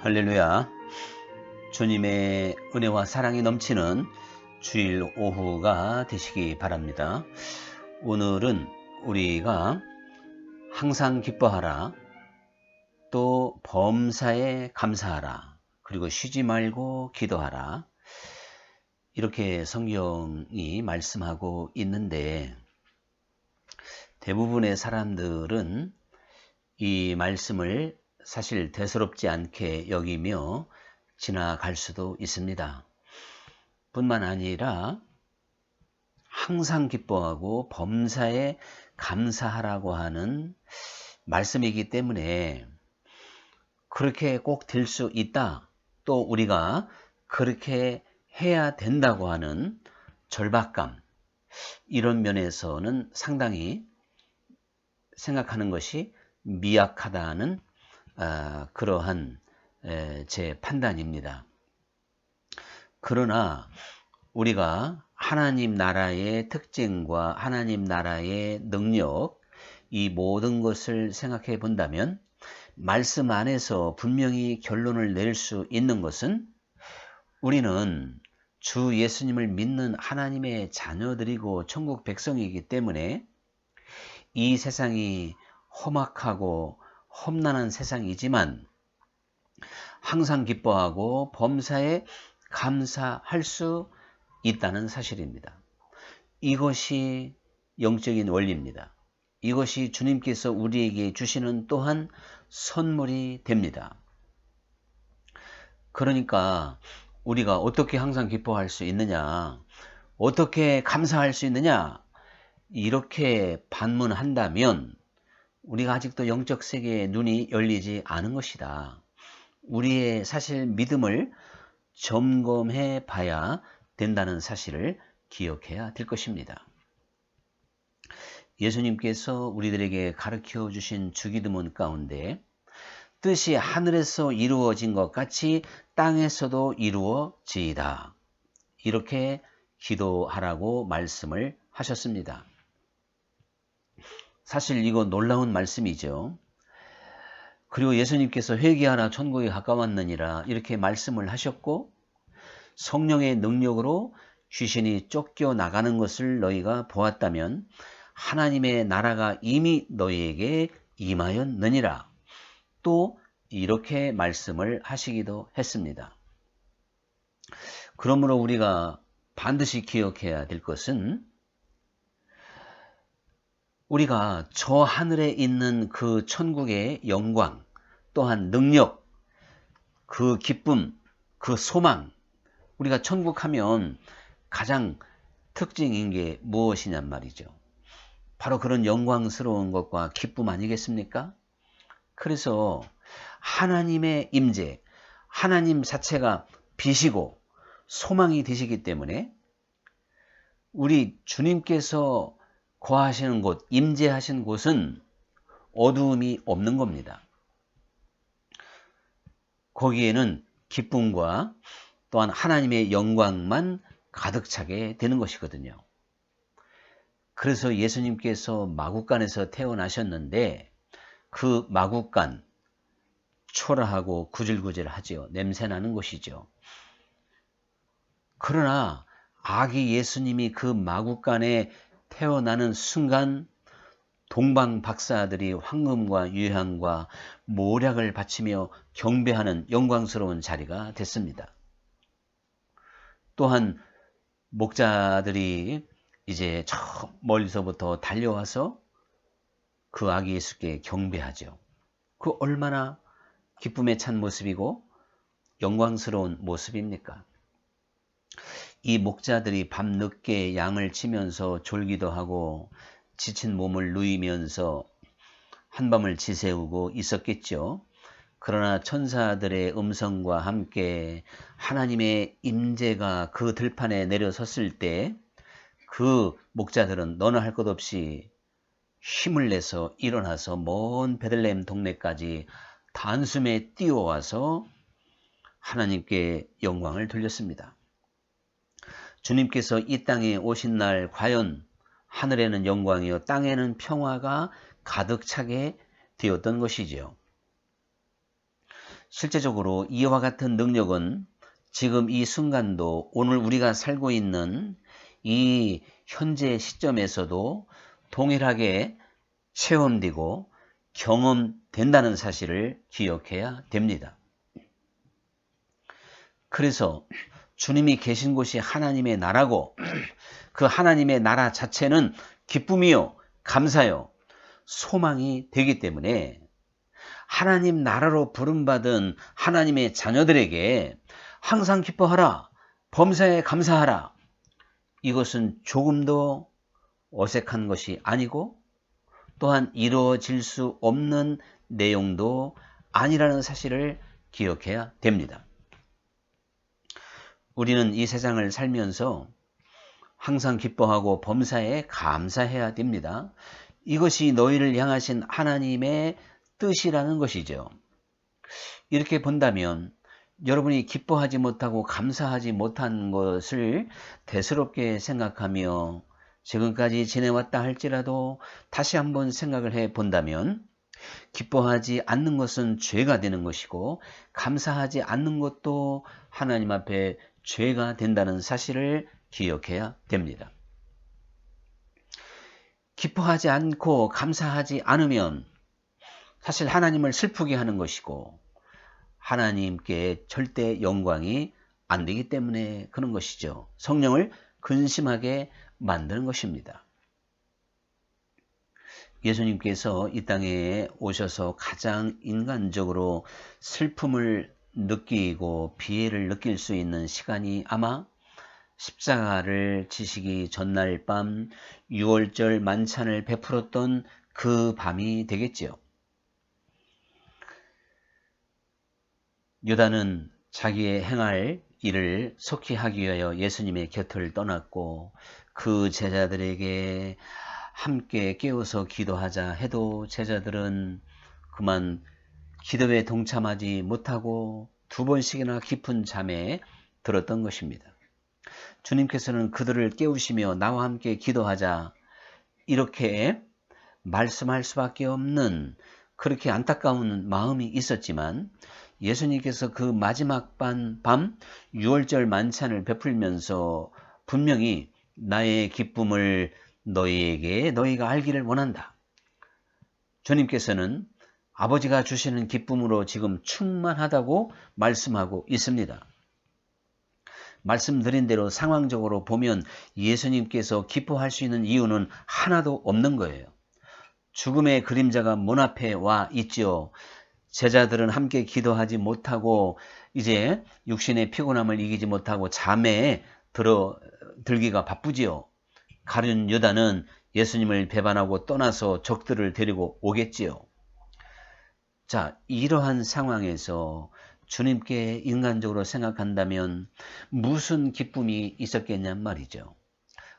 할렐루야. 주님의 은혜와 사랑이 넘치는 주일 오후가 되시기 바랍니다. 오늘은 우리가 항상 기뻐하라, 또 범사에 감사하라, 그리고 쉬지 말고 기도하라, 이렇게 성경이 말씀하고 있는데, 대부분의 사람들은 이 말씀을 사실 대수롭지 않게 여기며 지나갈 수도 있습니다. 뿐만 아니라 항상 기뻐하고 범사에 감사하라고 하는 말씀이기 때문에 그렇게 꼭 될 수 있다, 또 우리가 그렇게 해야 된다고 하는 절박감, 이런 면에서는 상당히 생각하는 것이 미약하다는 그러한 제 판단입니다. 그러나 우리가 하나님 나라의 특징과 하나님 나라의 능력, 이 모든 것을 생각해 본다면 말씀 안에서 분명히 결론을 낼 수 있는 것은, 우리는 주 예수님을 믿는 하나님의 자녀들이고 천국 백성이기 때문에 이 세상이 험악하고 험난한 세상이지만 항상 기뻐하고 범사에 감사할 수 있다는 사실입니다. 이것이 영적인 원리입니다. 이것이 주님께서 우리에게 주시는 또한 선물이 됩니다. 그러니까 우리가 어떻게 항상 기뻐할 수 있느냐, 어떻게 감사할 수 있느냐, 이렇게 반문한다면 우리가 아직도 영적 세계의 눈이 열리지 않은 것이다. 우리의 사실 믿음을 점검해 봐야 된다는 사실을 기억해야 될 것입니다. 예수님께서 우리들에게 가르쳐 주신 주기도문 가운데 뜻이 하늘에서 이루어진 것 같이 땅에서도 이루어지이다, 이렇게 기도하라고 말씀을 하셨습니다. 사실 이거 놀라운 말씀이죠. 그리고 예수님께서 회개하라 천국이 가까웠느니라, 이렇게 말씀을 하셨고, 성령의 능력으로 귀신이 쫓겨나가는 것을 너희가 보았다면 하나님의 나라가 이미 너희에게 임하였느니라, 또 이렇게 말씀을 하시기도 했습니다. 그러므로 우리가 반드시 기억해야 될 것은, 우리가 저 하늘에 있는 그 천국의 영광, 또한 능력, 그 기쁨, 그 소망, 우리가 천국 하면 가장 특징인 게 무엇이냔 말이죠. 바로 그런 영광스러운 것과 기쁨 아니겠습니까? 그래서 하나님의 임재, 하나님 자체가 빛이고 소망이 되시기 때문에 우리 주님께서 거하시는 곳, 임재하신 곳은 어두움이 없는 겁니다. 거기에는 기쁨과 또한 하나님의 영광만 가득 차게 되는 것이거든요. 그래서 예수님께서 마구간에서 태어나셨는데 그 마구간, 초라하고 구질구질하지요. 냄새나는 곳이죠. 그러나 아기 예수님이 그 마구간에 태어나는 순간 동방 박사들이 황금과 유향과 모략을 바치며 경배하는 영광스러운 자리가 됐습니다. 또한 목자들이 이제 저 멀리서부터 달려와서 그 아기 예수께 경배하죠. 그 얼마나 기쁨에 찬 모습이고 영광스러운 모습입니까? 이 목자들이 밤늦게 양을 치면서 졸기도 하고 지친 몸을 누이면서 한밤을 지새우고 있었겠죠. 그러나 천사들의 음성과 함께 하나님의 임재가 그 들판에 내려섰을 때 그 목자들은 너나 할 것 없이 힘을 내서 일어나서 먼 베들레헴 동네까지 단숨에 뛰어와서 하나님께 영광을 돌렸습니다. 주님께서 이 땅에 오신 날 과연 하늘에는 영광이요 땅에는 평화가 가득 차게 되었던 것이지요. 실제적으로 이와 같은 능력은 지금 이 순간도 오늘 우리가 살고 있는 이 현재 시점에서도 동일하게 체험되고 경험된다는 사실을 기억해야 됩니다. 그래서 주님이 계신 곳이 하나님의 나라고 그 하나님의 나라 자체는 기쁨이요, 감사요, 소망이 되기 때문에 하나님 나라로 부름받은 하나님의 자녀들에게 항상 기뻐하라, 범사에 감사하라. 이것은 조금도 어색한 것이 아니고 또한 이루어질 수 없는 내용도 아니라는 사실을 기억해야 됩니다. 우리는 이 세상을 살면서 항상 기뻐하고 범사에 감사해야 됩니다. 이것이 너희를 향하신 하나님의 뜻이라는 것이죠. 이렇게 본다면 여러분이 기뻐하지 못하고 감사하지 못한 것을 대수롭게 생각하며 지금까지 지내왔다 할지라도 다시 한번 생각을 해 본다면 기뻐하지 않는 것은 죄가 되는 것이고 감사하지 않는 것도 하나님 앞에 죄가 된다는 사실을 기억해야 됩니다. 기뻐하지 않고 감사하지 않으면 사실 하나님을 슬프게 하는 것이고 하나님께 절대 영광이 안 되기 때문에 그런 것이죠. 성령을 근심하게 만드는 것입니다. 예수님께서 이 땅에 오셔서 가장 인간적으로 슬픔을 느끼고 비애를 느낄 수 있는 시간이 아마 십자가를 지시기 전날 밤 6월절 만찬을 베풀었던 그 밤이 되겠지요. 유다는 자기의 행할 일을 속히 하기 위하여 예수님의 곁을 떠났고 그 제자들에게 함께 깨워서 기도하자 해도 제자들은 그만 기도에 동참하지 못하고 2번씩이나 깊은 잠에 들었던 것입니다. 주님께서는 그들을 깨우시며 나와 함께 기도하자 이렇게 말씀할 수밖에 없는 그렇게 안타까운 마음이 있었지만 예수님께서 그 마지막 밤 6월절 만찬을 베풀면서 분명히 나의 기쁨을 너희가 알기를 원한다. 주님께서는 아버지가 주시는 기쁨으로 지금 충만하다고 말씀하고 있습니다. 말씀드린 대로 상황적으로 보면 예수님께서 기뻐할 수 있는 이유는 하나도 없는 거예요. 죽음의 그림자가 문 앞에 와 있지요. 제자들은 함께 기도하지 못하고 이제 육신의 피곤함을 이기지 못하고 잠에 들기가 바쁘지요. 가룟 유다는 예수님을 배반하고 떠나서 적들을 데리고 오겠지요. 자, 이러한 상황에서 주님께 인간적으로 생각한다면 무슨 기쁨이 있었겠냔 말이죠.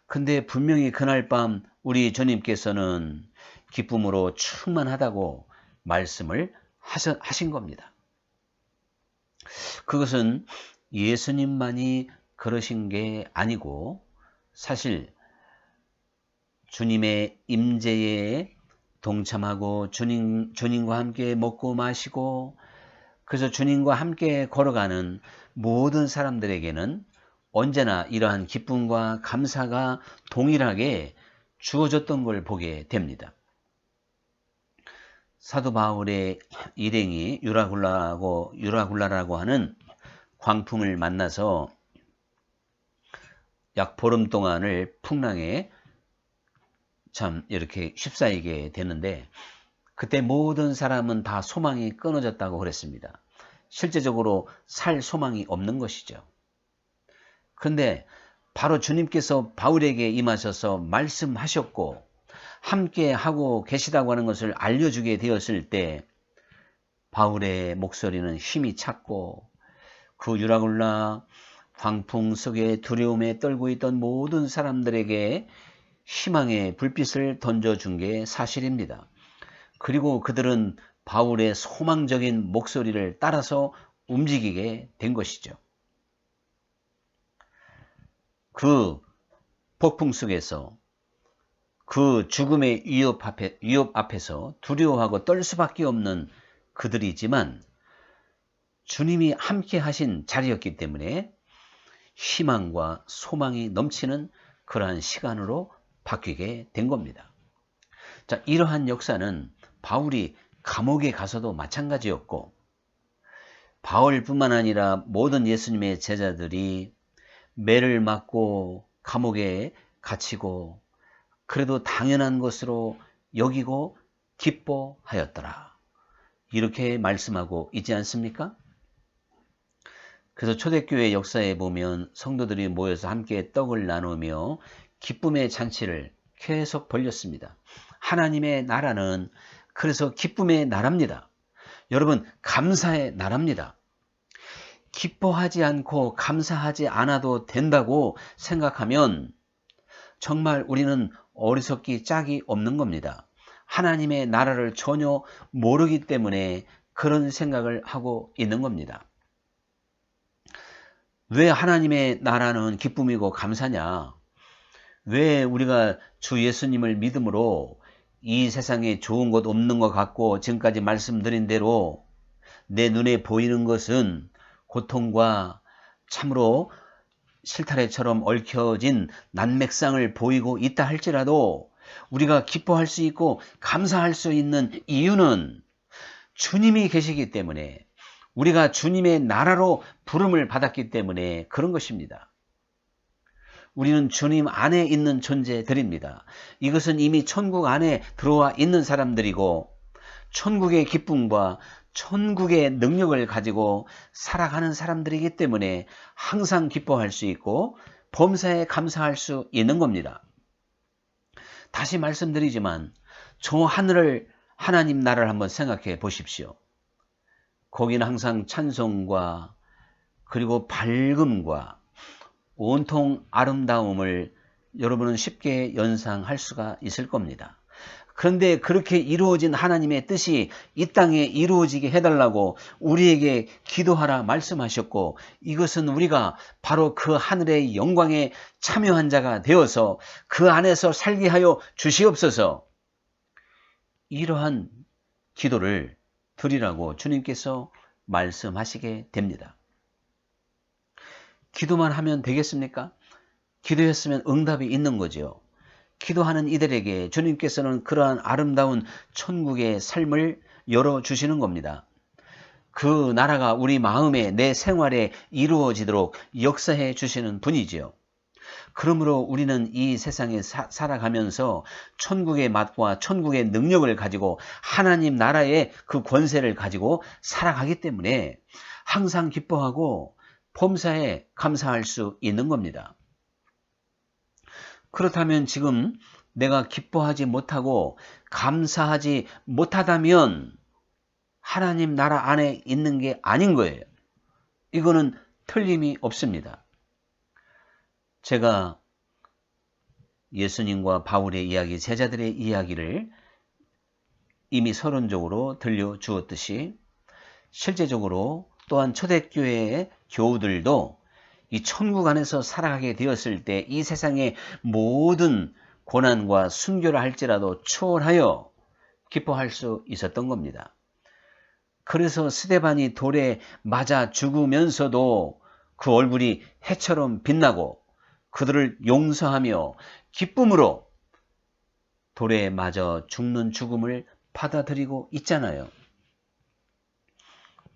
근데 분명히 그날 밤 우리 주님께서는 기쁨으로 충만하다고 말씀을 하신 겁니다. 그것은 예수님만이 그러신 게 아니고 사실 주님의 임재에 동참하고 주님과 함께 먹고 마시고 그래서 주님과 함께 걸어가는 모든 사람들에게는 언제나 이러한 기쁨과 감사가 동일하게 주어졌던 걸 보게 됩니다. 사도 바울의 일행이 유라굴라라고 하는 광풍을 만나서 약 보름 동안을 풍랑에 참 이렇게 휩싸이게 되는데 그때 모든 사람은 다 소망이 끊어졌다고 그랬습니다. 실제적으로 살 소망이 없는 것이죠. 그런데 바로 주님께서 바울에게 임하셔서 말씀하셨고 함께 하고 계시다고 하는 것을 알려주게 되었을 때 바울의 목소리는 힘이 찼고 그 유라굴라 광풍 속에 두려움에 떨고 있던 모든 사람들에게 희망의 불빛을 던져준 게 사실입니다. 그리고 그들은 바울의 소망적인 목소리를 따라서 움직이게 된 것이죠. 그 폭풍 속에서 그 죽음의 위협 앞에서 두려워하고 떨 수밖에 없는 그들이지만 주님이 함께 하신 자리였기 때문에 희망과 소망이 넘치는 그러한 시간으로 바뀌게 된 겁니다. 자, 이러한 역사는 바울이 감옥에 가서도 마찬가지였고, 바울뿐만 아니라 모든 예수님의 제자들이 매를 맞고 감옥에 갇히고 그래도 당연한 것으로 여기고 기뻐하였더라. 이렇게 말씀하고 있지 않습니까? 그래서 초대교회 역사에 보면 성도들이 모여서 함께 떡을 나누며 기쁨의 잔치를 계속 벌였습니다. 하나님의 나라는 그래서 기쁨의 나라입니다. 여러분, 감사의 나라입니다. 기뻐하지 않고 감사하지 않아도 된다고 생각하면 정말 우리는 어리석기 짝이 없는 겁니다. 하나님의 나라를 전혀 모르기 때문에 그런 생각을 하고 있는 겁니다. 왜 하나님의 나라는 기쁨이고 감사냐? 왜 우리가 주 예수님을 믿음으로 이 세상에 좋은 것 없는 것 같고 지금까지 말씀드린 대로 내 눈에 보이는 것은 고통과 참으로 실타래처럼 얽혀진 난맥상을 보이고 있다 할지라도 우리가 기뻐할 수 있고 감사할 수 있는 이유는 주님이 계시기 때문에, 우리가 주님의 나라로 부름을 받았기 때문에 그런 것입니다. 우리는 주님 안에 있는 존재들입니다. 이것은 이미 천국 안에 들어와 있는 사람들이고 천국의 기쁨과 천국의 능력을 가지고 살아가는 사람들이기 때문에 항상 기뻐할 수 있고 범사에 감사할 수 있는 겁니다. 다시 말씀드리지만 저 하늘을, 하나님 나라를 한번 생각해 보십시오. 거기는 항상 찬송과 그리고 밝음과 온통 아름다움을 여러분은 쉽게 연상할 수가 있을 겁니다. 그런데 그렇게 이루어진 하나님의 뜻이 이 땅에 이루어지게 해달라고 우리에게 기도하라 말씀하셨고, 이것은 우리가 바로 그 하늘의 영광에 참여한 자가 되어서 그 안에서 살게 하여 주시옵소서, 이러한 기도를 드리라고 주님께서 말씀하시게 됩니다. 기도만 하면 되겠습니까? 기도했으면 응답이 있는 거죠. 기도하는 이들에게 주님께서는 그러한 아름다운 천국의 삶을 열어주시는 겁니다. 그 나라가 우리 마음에, 내 생활에 이루어지도록 역사해 주시는 분이지요. 그러므로 우리는 이 세상에 살아가면서 천국의 맛과 천국의 능력을 가지고 하나님 나라의 그 권세를 가지고 살아가기 때문에 항상 기뻐하고 범사에 감사할 수 있는 겁니다. 그렇다면 지금 내가 기뻐하지 못하고 감사하지 못하다면 하나님 나라 안에 있는 게 아닌 거예요. 이거는 틀림이 없습니다. 제가 예수님과 바울의 이야기, 제자들의 이야기를 이미 서론적으로 들려주었듯이 실제적으로 또한 초대교회의 교우들도 이 천국 안에서 살아가게 되었을 때 이 세상의 모든 고난과 순교를 할지라도 초월하여 기뻐할 수 있었던 겁니다. 그래서 스데반이 돌에 맞아 죽으면서도 그 얼굴이 해처럼 빛나고 그들을 용서하며 기쁨으로 돌에 맞아 죽는 죽음을 받아들이고 있잖아요.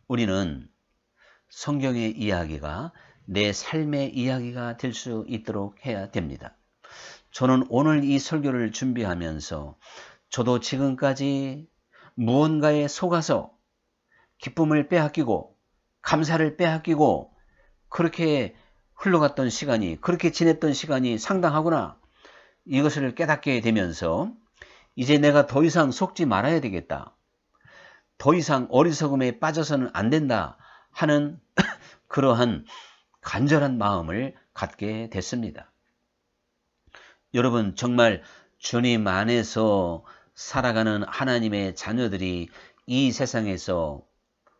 우리는 성경의 이야기가 내 삶의 이야기가 될 수 있도록 해야 됩니다. 저는 오늘 이 설교를 준비하면서 저도 지금까지 무언가에 속아서 기쁨을 빼앗기고 감사를 빼앗기고 그렇게 흘러갔던 시간이, 그렇게 지냈던 시간이 상당하구나, 이것을 깨닫게 되면서 이제 내가 더 이상 속지 말아야 되겠다, 더 이상 어리석음에 빠져서는 안 된다 하는 그러한 간절한 마음을 갖게 됐습니다. 여러분, 정말 주님 안에서 살아가는 하나님의 자녀들이 이 세상에서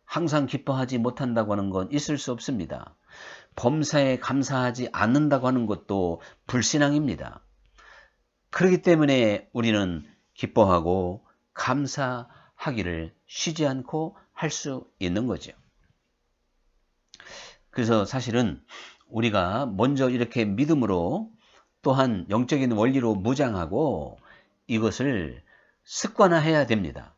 항상 기뻐하지 못한다고 하는 건 있을 수 없습니다. 범사에 감사하지 않는다고 하는 것도 불신앙입니다. 그렇기 때문에 우리는 기뻐하고 감사하기를 쉬지 않고 할 수 있는 거죠. 그래서 사실은 우리가 먼저 이렇게 믿음으로 또한 영적인 원리로 무장하고 이것을 습관화해야 됩니다.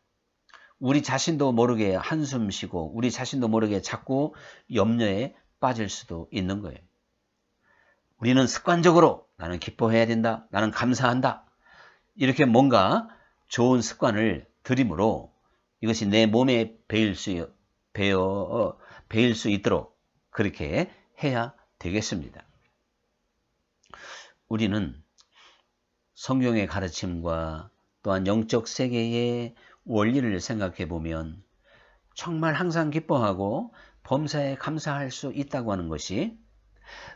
우리 자신도 모르게 한숨 쉬고 우리 자신도 모르게 자꾸 염려에 빠질 수도 있는 거예요. 우리는 습관적으로 나는 기뻐해야 된다. 나는 감사한다. 이렇게 뭔가 좋은 습관을 들이므로 이것이 내 몸에 배일 수 있도록 그렇게 해야 되겠습니다. 우리는 성경의 가르침과 또한 영적 세계의 원리를 생각해 보면 정말 항상 기뻐하고 범사에 감사할 수 있다고 하는 것이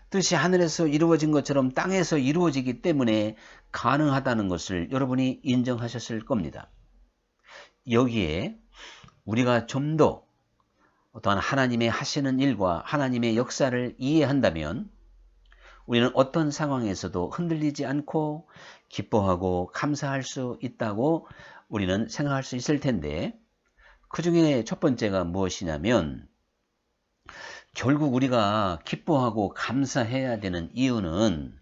뜻이 하늘에서 이루어진 것처럼 땅에서 이루어지기 때문에 가능하다는 것을 여러분이 인정하셨을 겁니다. 여기에 우리가 좀 더 어떠한 하나님의 하시는 일과 하나님의 역사를 이해한다면 우리는 어떤 상황에서도 흔들리지 않고 기뻐하고 감사할 수 있다고 우리는 생각할 수 있을 텐데, 그 중에 첫 번째가 무엇이냐면 결국 우리가 기뻐하고 감사해야 되는 이유는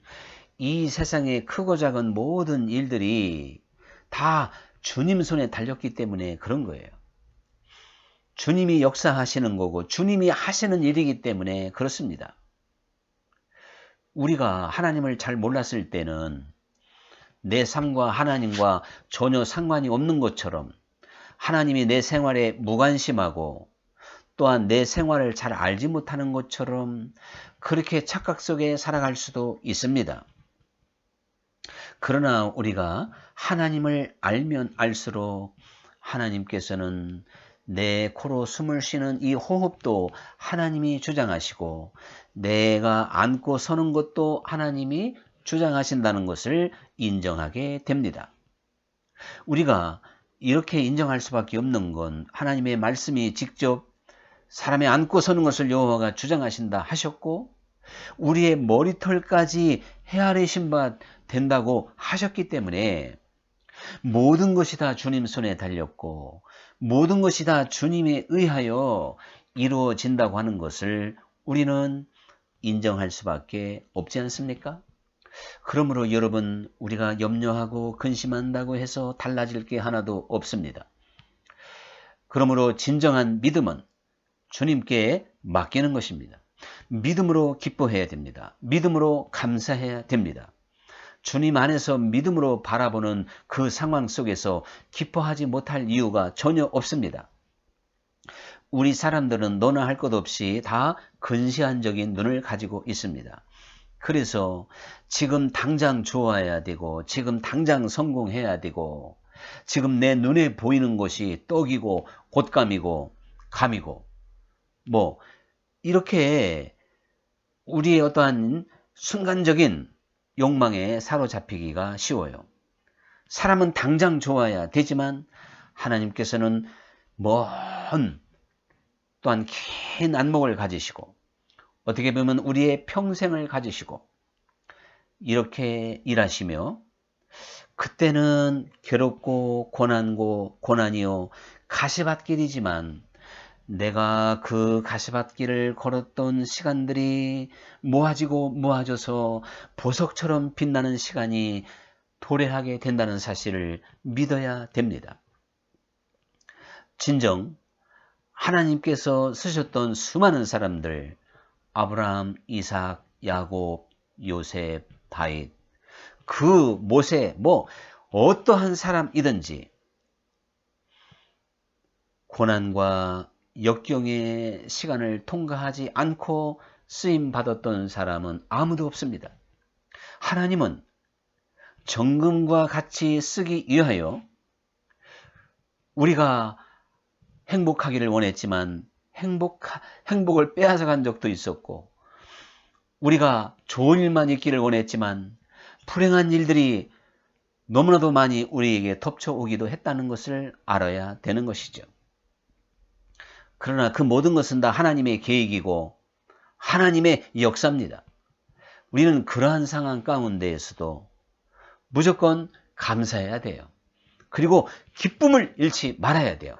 이 세상의 크고 작은 모든 일들이 다 주님 손에 달렸기 때문에 그런 거예요. 주님이 역사하시는 거고 주님이 하시는 일이기 때문에 그렇습니다. 우리가 하나님을 잘 몰랐을 때는 내 삶과 하나님과 전혀 상관이 없는 것처럼 하나님이 내 생활에 무관심하고 또한 내 생활을 잘 알지 못하는 것처럼 그렇게 착각 속에 살아갈 수도 있습니다. 그러나 우리가 하나님을 알면 알수록 하나님께서는 내 코로 숨을 쉬는 이 호흡도 하나님이 주장하시고 내가 앉고 서는 것도 하나님이 주장하신다는 것을 인정하게 됩니다. 우리가 이렇게 인정할 수밖에 없는 건 하나님의 말씀이 직접 사람의 앉고 서는 것을 여호와가 주장하신다 하셨고 우리의 머리털까지 헤아리신 바 된다고 하셨기 때문에 모든 것이 다 주님 손에 달렸고 모든 것이 다 주님에 의하여 이루어진다고 하는 것을 우리는 인정할 수밖에 없지 않습니까? 그러므로 여러분, 우리가 염려하고 근심한다고 해서 달라질 게 하나도 없습니다. 그러므로 진정한 믿음은 주님께 맡기는 것입니다. 믿음으로 기뻐해야 됩니다. 믿음으로 감사해야 됩니다. 주님 안에서 믿음으로 바라보는 그 상황 속에서 기뻐하지 못할 이유가 전혀 없습니다. 우리 사람들은 너나 할 것 없이 다 근시안적인 눈을 가지고 있습니다. 그래서 지금 당장 좋아야 되고 지금 당장 성공해야 되고 지금 내 눈에 보이는 것이 떡이고 곶감이고 감이고 뭐 이렇게 우리의 어떠한 순간적인 욕망에 사로잡히기가 쉬워요. 사람은 당장 좋아야 되지만 하나님께서는 먼 또한 긴 안목을 가지시고 어떻게 보면 우리의 평생을 가지시고 이렇게 일하시며 그때는 괴롭고 고난이요 가시밭길이지만 내가 그 가시밭길을 걸었던 시간들이 모아져서 보석처럼 빛나는 시간이 도래하게 된다는 사실을 믿어야 됩니다. 진정 하나님께서 쓰셨던 수많은 사람들, 아브라함, 이삭, 야곱, 요셉, 다윗, 그 모세, 어떠한 사람이든지 고난과 역경의 시간을 통과하지 않고 쓰임받았던 사람은 아무도 없습니다. 하나님은 정금과 같이 쓰기 위하여 우리가 행복하기를 원했지만 행복을 빼앗아간 적도 있었고 우리가 좋은 일만 있기를 원했지만 불행한 일들이 너무나도 많이 우리에게 덮쳐오기도 했다는 것을 알아야 되는 것이죠. 그러나 그 모든 것은 다 하나님의 계획이고 하나님의 역사입니다. 우리는 그러한 상황 가운데에서도 무조건 감사해야 돼요. 그리고 기쁨을 잃지 말아야 돼요.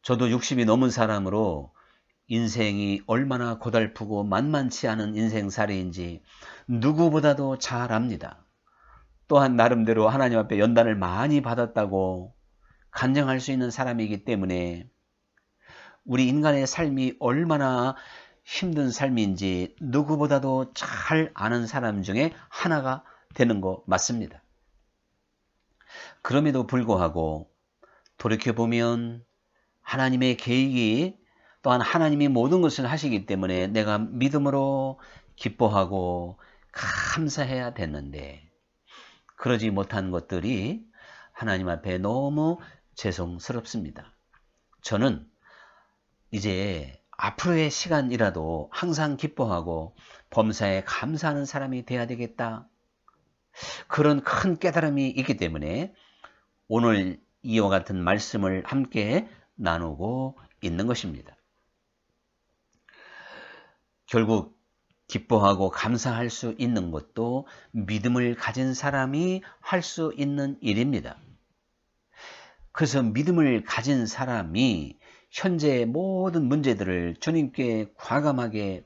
저도 60이 넘은 사람으로 인생이 얼마나 고달프고 만만치 않은 인생살이인지 누구보다도 잘 압니다. 또한 나름대로 하나님 앞에 연단을 많이 받았다고 간증할 수 있는 사람이기 때문에 우리 인간의 삶이 얼마나 힘든 삶인지 누구보다도 잘 아는 사람 중에 하나가 되는 거 맞습니다. 그럼에도 불구하고 돌이켜보면 하나님의 계획이 또한 하나님이 모든 것을 하시기 때문에 내가 믿음으로 기뻐하고 감사해야 됐는데 그러지 못한 것들이 하나님 앞에 너무 죄송스럽습니다. 저는 이제 앞으로의 시간이라도 항상 기뻐하고 범사에 감사하는 사람이 돼야 되겠다. 그런 큰 깨달음이 있기 때문에 오늘 이와 같은 말씀을 함께 나누고 있는 것입니다. 결국 기뻐하고 감사할 수 있는 것도 믿음을 가진 사람이 할 수 있는 일입니다. 그래서 믿음을 가진 사람이 현재의 모든 문제들을 주님께 과감하게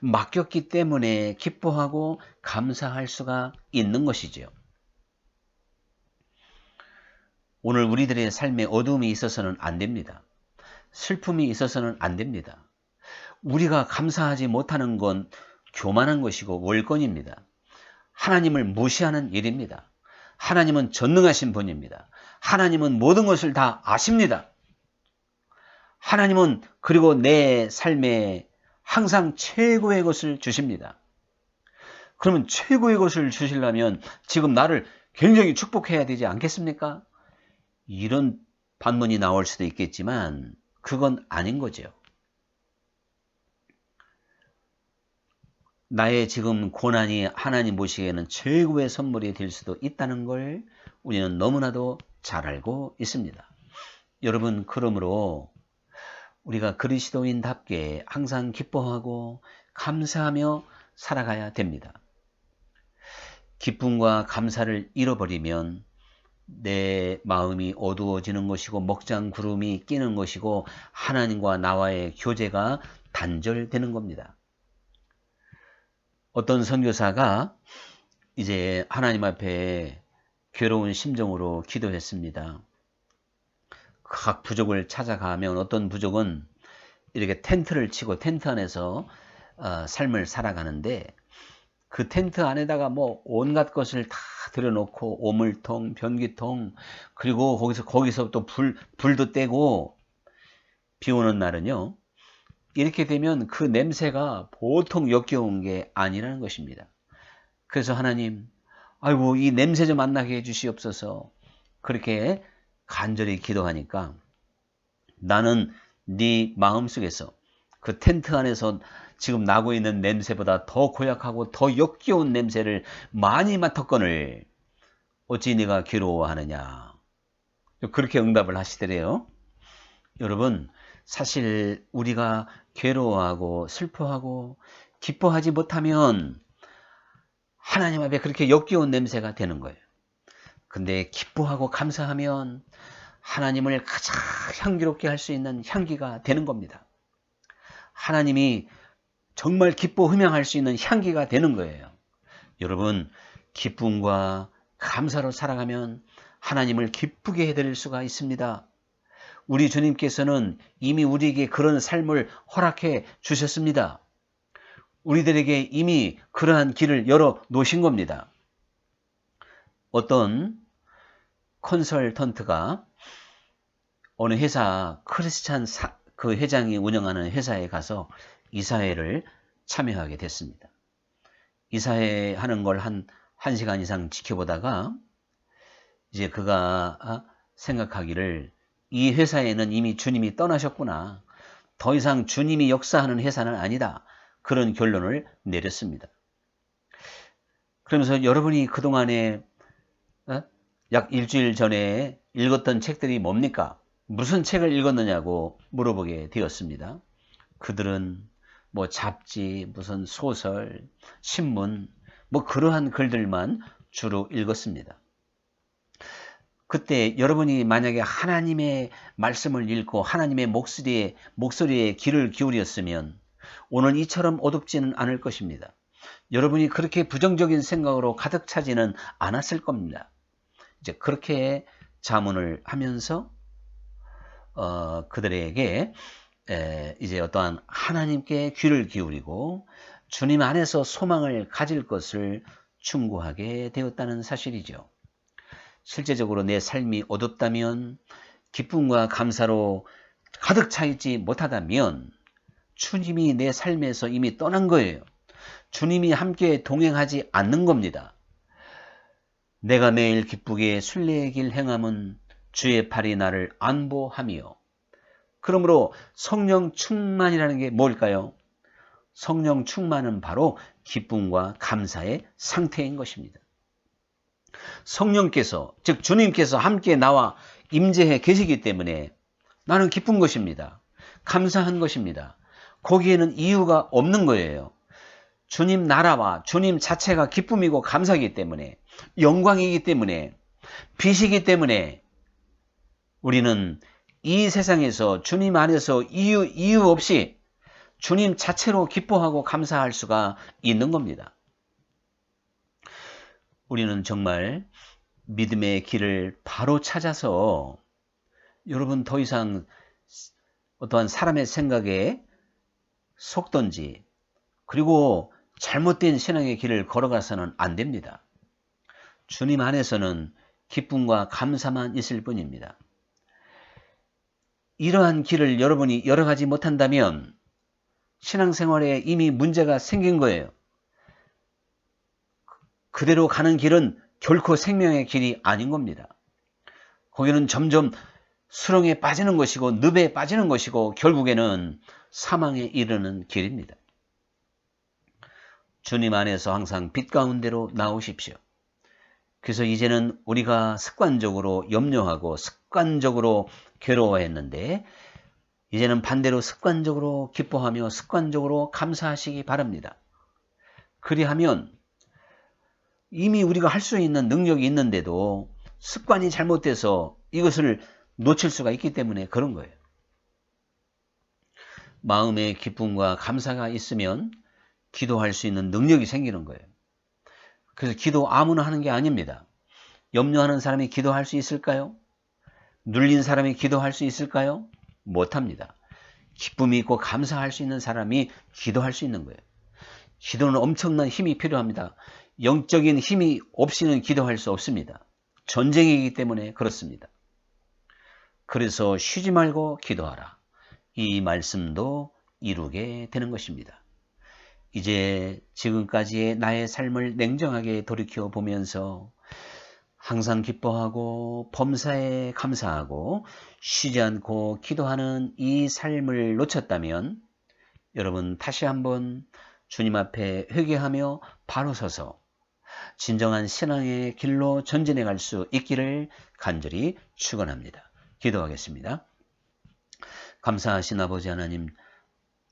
맡겼기 때문에 기뻐하고 감사할 수가 있는 것이죠. 오늘 우리들의 삶에 어두움이 있어서는 안 됩니다. 슬픔이 있어서는 안 됩니다. 우리가 감사하지 못하는 건 교만한 것이고 월권입니다. 하나님을 무시하는 일입니다. 하나님은 전능하신 분입니다. 하나님은 모든 것을 다 아십니다. 하나님은 그리고 내 삶에 항상 최고의 것을 주십니다. 그러면 최고의 것을 주시려면 지금 나를 굉장히 축복해야 되지 않겠습니까? 이런 반문이 나올 수도 있겠지만 그건 아닌 거죠. 나의 지금 고난이 하나님 보시기에는 최고의 선물이 될 수도 있다는 걸 우리는 너무나도 잘 알고 있습니다. 여러분, 그러므로 우리가 그리스도인답게 항상 기뻐하고 감사하며 살아가야 됩니다. 기쁨과 감사를 잃어버리면 내 마음이 어두워지는 것이고 먹장 구름이 끼는 것이고 하나님과 나와의 교제가 단절되는 겁니다. 어떤 선교사가 이제 하나님 앞에 괴로운 심정으로 기도했습니다. 각 부족을 찾아가면 어떤 부족은 이렇게 텐트를 치고 텐트 안에서 삶을 살아가는데 그 텐트 안에다가 뭐 온갖 것을 다 들여놓고 오물통, 변기통, 그리고 거기서 또 불도 떼고 비 오는 날은요. 이렇게 되면 그 냄새가 보통 역겨운 게 아니라는 것입니다. 그래서 하나님, 아이고 이 냄새 좀 안 나게 해주시옵소서. 그렇게 간절히 기도하니까 나는 네 마음속에서 그 텐트 안에서 지금 나고 있는 냄새보다 더 고약하고 더 역겨운 냄새를 많이 맡았거늘 어찌 네가 괴로워하느냐. 그렇게 응답을 하시더래요. 여러분, 사실 우리가 괴로워하고 슬퍼하고 기뻐하지 못하면 하나님 앞에 그렇게 역겨운 냄새가 되는 거예요. 근데 기뻐하고 감사하면 하나님을 가장 향기롭게 할 수 있는 향기가 되는 겁니다. 하나님이 정말 기뻐 흠양할 수 있는 향기가 되는 거예요. 여러분, 기쁨과 감사로 살아가면 하나님을 기쁘게 해드릴 수가 있습니다. 우리 주님께서는 이미 우리에게 그런 삶을 허락해 주셨습니다. 우리들에게 이미 그러한 길을 열어 놓으신 겁니다. 어떤 컨설턴트가 어느 회사 크리스찬 그 회장이 운영하는 회사에 가서 이사회를 참여하게 됐습니다. 이사회 하는 걸 한 1시간 이상 지켜보다가 이제 그가 생각하기를 이 회사에는 이미 주님이 떠나셨구나. 더 이상 주님이 역사하는 회사는 아니다. 그런 결론을 내렸습니다. 그러면서 여러분이 그동안에 약 일주일 전에 읽었던 책들이 뭡니까? 무슨 책을 읽었느냐고 물어보게 되었습니다. 그들은 뭐 잡지, 무슨 소설, 신문, 뭐 그러한 글들만 주로 읽었습니다. 그때 여러분이 만약에 하나님의 말씀을 읽고 하나님의 목소리에 귀를 기울였으면 오늘 이처럼 어둡지는 않을 것입니다. 여러분이 그렇게 부정적인 생각으로 가득 차지는 않았을 겁니다. 이제 그렇게 자문을 하면서 그들에게 이제 어떠한 하나님께 귀를 기울이고 주님 안에서 소망을 가질 것을 충고하게 되었다는 사실이죠. 실제적으로 내 삶이 어둡다면, 기쁨과 감사로 가득 차 있지 못하다면 주님이 내 삶에서 이미 떠난 거예요. 주님이 함께 동행하지 않는 겁니다. 내가 매일 기쁘게 순례의 길 행함은 주의 팔이 나를 안보하며. 그러므로 성령 충만이라는 게 뭘까요? 성령 충만은 바로 기쁨과 감사의 상태인 것입니다. 성령께서, 즉 주님께서 함께 나와 임재해 계시기 때문에 나는 기쁜 것입니다. 감사한 것입니다. 거기에는 이유가 없는 거예요. 주님 나라와 주님 자체가 기쁨이고 감사이기 때문에, 영광이기 때문에, 빛이기 때문에 우리는 이 세상에서 주님 안에서 이유 없이 주님 자체로 기뻐하고 감사할 수가 있는 겁니다. 우리는 정말 믿음의 길을 바로 찾아서 여러분 더 이상 어떠한 사람의 생각에 속든지 그리고 잘못된 신앙의 길을 걸어가서는 안 됩니다. 주님 안에서는 기쁨과 감사만 있을 뿐입니다. 이러한 길을 여러분이 열어가지 못한다면 신앙생활에 이미 문제가 생긴 거예요. 그대로 가는 길은 결코 생명의 길이 아닌 겁니다. 거기는 점점 수렁에 빠지는 것이고 늪에 빠지는 것이고 결국에는 사망에 이르는 길입니다. 주님 안에서 항상 빛 가운데로 나오십시오. 그래서 이제는 우리가 습관적으로 염려하고 습관적으로 괴로워했는데 이제는 반대로 습관적으로 기뻐하며 습관적으로 감사하시기 바랍니다. 그리하면 이미 우리가 할 수 있는 능력이 있는데도 습관이 잘못돼서 이것을 놓칠 수가 있기 때문에 그런 거예요. 마음의 기쁨과 감사가 있으면 기도할 수 있는 능력이 생기는 거예요. 그래서 기도 아무나 하는 게 아닙니다. 염려하는 사람이 기도할 수 있을까요? 눌린 사람이 기도할 수 있을까요? 못합니다. 기쁨이 있고 감사할 수 있는 사람이 기도할 수 있는 거예요. 기도는 엄청난 힘이 필요합니다. 영적인 힘이 없이는 기도할 수 없습니다. 전쟁이기 때문에 그렇습니다. 그래서 쉬지 말고 기도하라. 이 말씀도 이루게 되는 것입니다. 이제 지금까지의 나의 삶을 냉정하게 돌이켜 보면서 항상 기뻐하고 범사에 감사하고 쉬지 않고 기도하는 이 삶을 놓쳤다면 여러분 다시 한번 주님 앞에 회개하며 바로 서서 진정한 신앙의 길로 전진해 갈 수 있기를 간절히 축원합니다. 기도하겠습니다. 감사하신 아버지 하나님,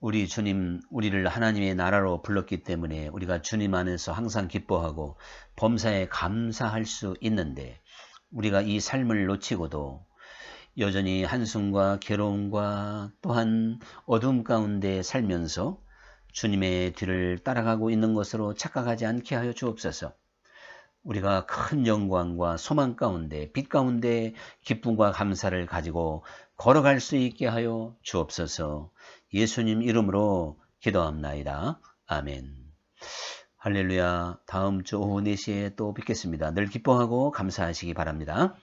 우리 주님, 우리를 하나님의 나라로 불렀기 때문에 우리가 주님 안에서 항상 기뻐하고 범사에 감사할 수 있는데 우리가 이 삶을 놓치고도 여전히 한숨과 괴로움과 또한 어둠 가운데 살면서 주님의 뒤를 따라가고 있는 것으로 착각하지 않게 하여 주옵소서. 우리가 큰 영광과 소망 가운데 빛 가운데 기쁨과 감사를 가지고 걸어갈 수 있게 하여 주옵소서. 예수님 이름으로 기도합나이다. 아멘. 할렐루야. 다음 주 오후 4시에 또 뵙겠습니다. 늘 기뻐하고 감사하시기 바랍니다.